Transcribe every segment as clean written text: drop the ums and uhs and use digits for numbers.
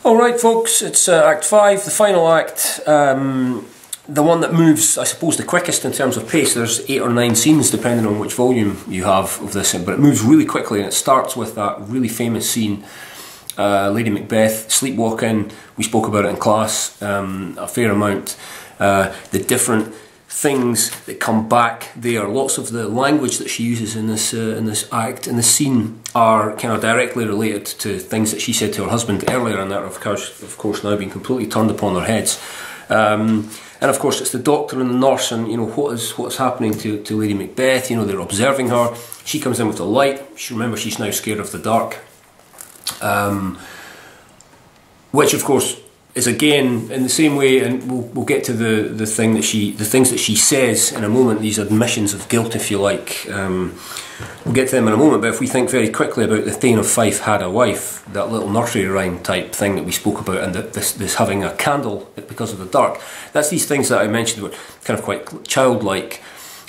Alright folks, it's Act 5, the final act, the one that moves, I suppose, the quickest in terms of pace. There's 8 or 9 scenes depending on which volume you have of this, but it moves really quickly, and it starts with that really famous scene, Lady Macbeth sleepwalking. We spoke about it in class a fair amount. The different things that come back there, lots of the language that she uses in this act, in this scene, are kind of directly related to things that she said to her husband earlier, and that of course now being completely turned upon their heads. And of course it's the doctor and the nurse, and you know what's happening to Lady Macbeth. You know, they're observing her. She comes in with a light. Remember, she's now scared of the dark, which of course is again in the same way, and we'll get to the things that she says in a moment. These admissions of guilt, if you like. We'll get to them in a moment. But if we think very quickly about the Thane of Fife had a wife, that little nursery rhyme type thing that we spoke about, and this having a candle because of the dark. That's these things that I mentioned were kind of quite childlike,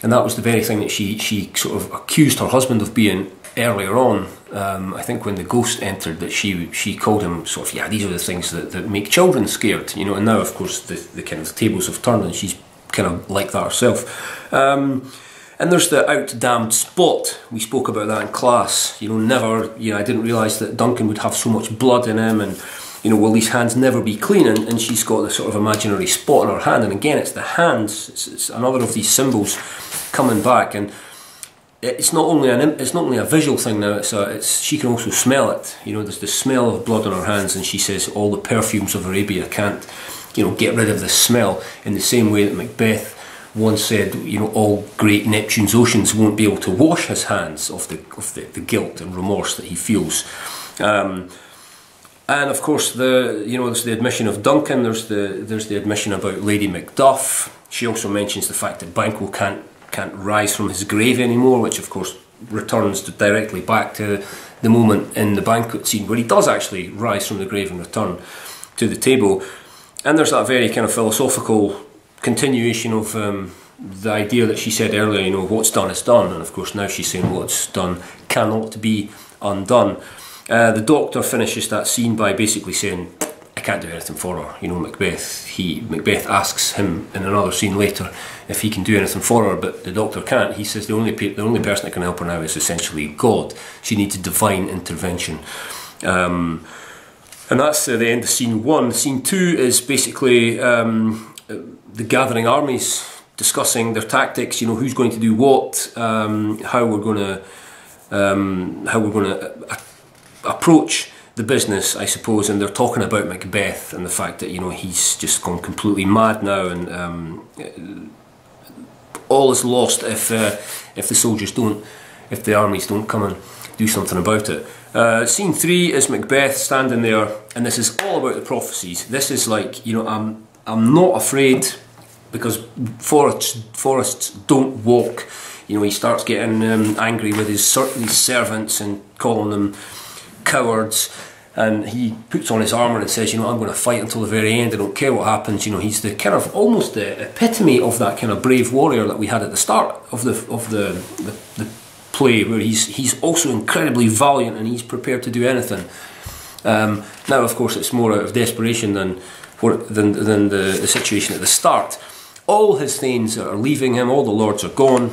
and that was the very thing that she sort of accused her husband of being earlier on. I think when the ghost entered, that she called him sort of, yeah, these are the things that make children scared, you know. And now of course the kind of tables have turned, and she's kind of like that herself. And there's the out-damned spot. We spoke about that in class. You know, I didn't realise that Duncan would have so much blood in him, and you know, will these hands never be clean? And she's got this sort of imaginary spot on her hand, and again it's the hands. It's another of these symbols coming back, and it's not only a visual thing now. She can also smell it. You know, there's the smell of blood on her hands, and she says all the perfumes of Arabia can't, you know, get rid of the smell. In the same way that Macbeth once said, you know, all great Neptune's oceans won't be able to wash his hands of the guilt and remorse that he feels. And of course, there's the admission of Duncan. There's the admission about Lady Macduff. She also mentions the fact that Banquo can't rise from his grave anymore, which of course returns directly back to the moment in the banquet scene where he does actually rise from the grave and return to the table. And there's that very kind of philosophical continuation of the idea that she said earlier, you know, what's done is done, and of course now she's saying what's done cannot be undone. The doctor finishes that scene by basically saying, I can't do anything for her. You know, Macbeth asks him in another scene later if he can do anything for her, but the doctor can't. He says the only person that can help her now is essentially God. She needs a divine intervention. And that's the end of scene 1. Scene 2 is basically the gathering armies discussing their tactics. You know, who's going to do what, how we're going to approach the business, I suppose. And they're talking about Macbeth and the fact that, you know, he's just gone completely mad now, and all is lost if the armies don't come and do something about it. Scene 3 is Macbeth standing there, and this is all about the prophecies. This is like, you know, I'm not afraid, because forests don't walk. You know, he starts getting angry with his servants and calling them cowards, and he puts on his armour and says, you know, I'm going to fight until the very end. I don't care what happens. You know, he's the kind of almost the epitome of that kind of brave warrior that we had at the start of the play, where he's also incredibly valiant and he's prepared to do anything. Now, of course, it's more out of desperation than the situation at the start. All his thanes are leaving him, all the lords are gone,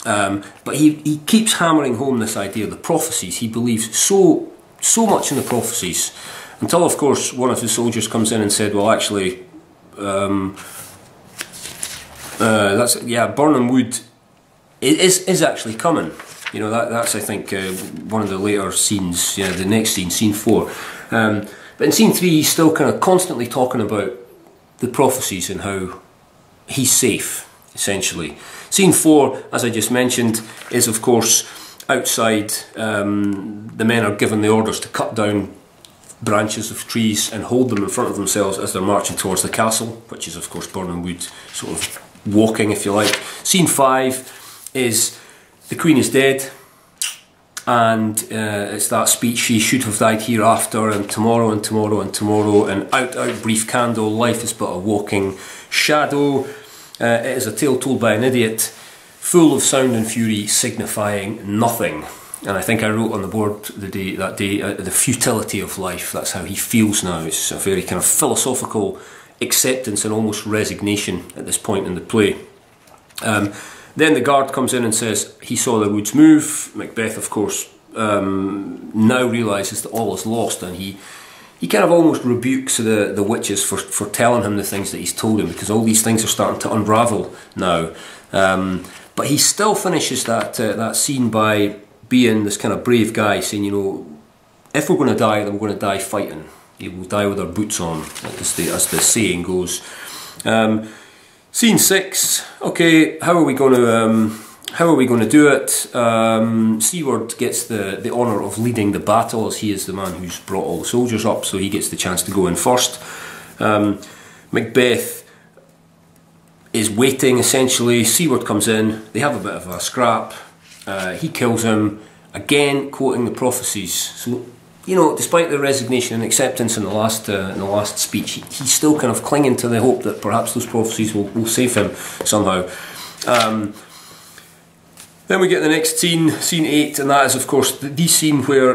but he keeps hammering home this idea of the prophecies. He believes so much in the prophecies, until of course one of his soldiers comes in and said, well actually, Birnam Wood is actually coming. You know, that's I think one of the later scenes, the next scene, scene 4. But in scene 3 he's still kind of constantly talking about the prophecies and how he's safe, essentially. Scene 4, as I just mentioned, is of course outside. The men are given the orders to cut down branches of trees and hold them in front of themselves as they're marching towards the castle, which is of course Birnam Wood sort of walking, if you like. Scene 5 is the Queen is dead, and it's that speech, she should have died hereafter, and tomorrow and tomorrow and tomorrow, and out brief candle, life is but a walking shadow. It is a tale told by an idiot, full of sound and fury, signifying nothing. and I think I wrote on the board that day, the futility of life. That's how he feels now. It's a very kind of philosophical acceptance and almost resignation at this point in the play. Then the guard comes in and says he saw the woods move. Macbeth, of course, now realises that all is lost, and he kind of almost rebukes the witches for telling him the things that he's told him, because all these things are starting to unravel now. But he still finishes that scene by being this kind of brave guy, saying, you know, if we're going to die, then we're going to die fighting. We'll die with our boots on, as the saying goes. Scene 6. Okay, how are we going to do it? Siward gets the honour of leading the battle, as he is the man who's brought all the soldiers up, so he gets the chance to go in first. Macbeth is waiting, essentially. Siward comes in, they have a bit of a scrap, he kills him, again quoting the prophecies. So, you know, despite the resignation and acceptance in the last speech, he's still kind of clinging to the hope that perhaps those prophecies will save him somehow. Then we get the next scene, scene 8, and that is, of course, the scene where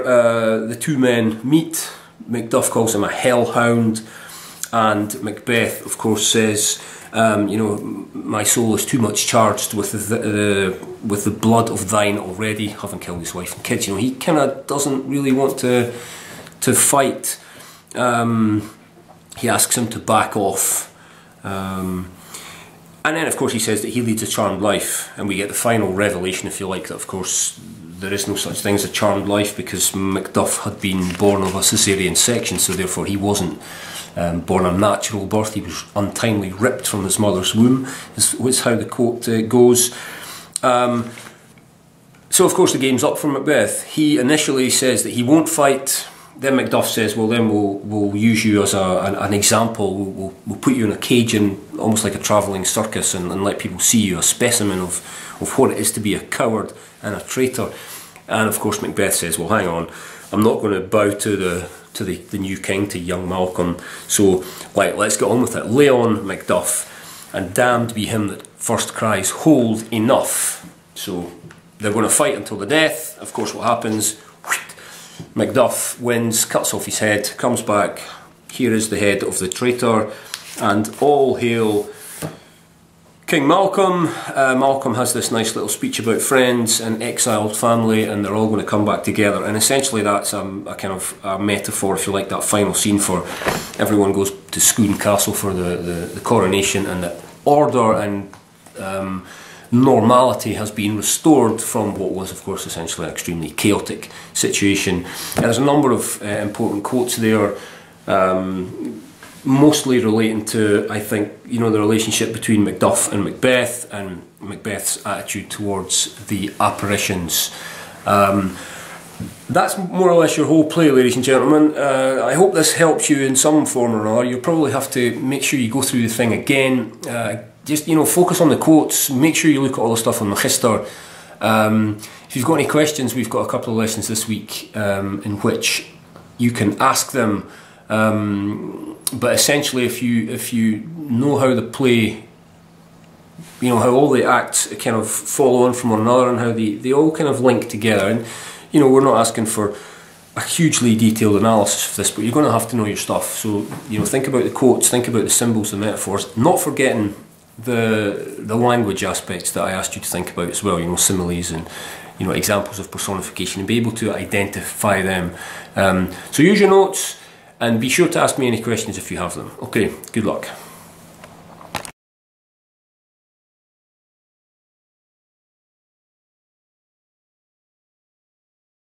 the two men meet. Macduff calls him a hellhound, and Macbeth, of course, says, you know, my soul is too much charged with the blood of thine already, having killed his wife and kids. You know, he kind of doesn't really want to fight. He asks him to back off. And then, of course, he says that he leads a charmed life, and we get the final revelation, if you like, that, of course, there is no such thing as a charmed life, because Macduff had been born of a caesarean section, so therefore he wasn't born a natural birth. He was untimely ripped from his mother's womb, is how the quote goes. So, of course, the game's up for Macbeth. He initially says that he won't fight. Then Macduff says, well, then we'll use you as an example. We'll put you in a cage, in almost like a travelling circus, and let people see you, a specimen of what it is to be a coward and a traitor. And of course Macbeth says, well, hang on, I'm not going to bow to the new king, to young Malcolm, so let's get on with it. Lay on, Macduff, and damned be him that first cries, hold, enough. So they're going to fight until the death. Of course, what happens? Macduff wins, cuts off his head, comes back. Here is the head of the traitor, and all hail King Malcolm. Malcolm has this nice little speech about friends and exiled family, and they're all going to come back together. And essentially, that's a kind of a metaphor, if you like, that final scene for everyone goes to Scone Castle for the coronation, and that order and normality has been restored from what was, of course, essentially an extremely chaotic situation. And there's a number of important quotes there, mostly relating to, I think, you know, the relationship between Macduff and Macbeth's attitude towards the apparitions. That's more or less your whole play, ladies and gentlemen. I hope this helps you in some form or another. You'll probably have to make sure you go through the thing again. Just, you know, focus on the quotes, make sure you look at all the stuff on Magister. If you've got any questions, we've got a couple of lessons this week in which you can ask them. But essentially, if you know how the play, you know, how all the acts kind of follow on from one another, and how they all kind of link together. And, you know, we're not asking for a hugely detailed analysis of this, but you're going to have to know your stuff. So, you know, think about the quotes, think about the symbols, the metaphors, not forgetting the language aspects that I asked you to think about as well, you know, similes and, you know, examples of personification, and be able to identify them. So use your notes, and be sure to ask me any questions if you have them. Okay, good luck.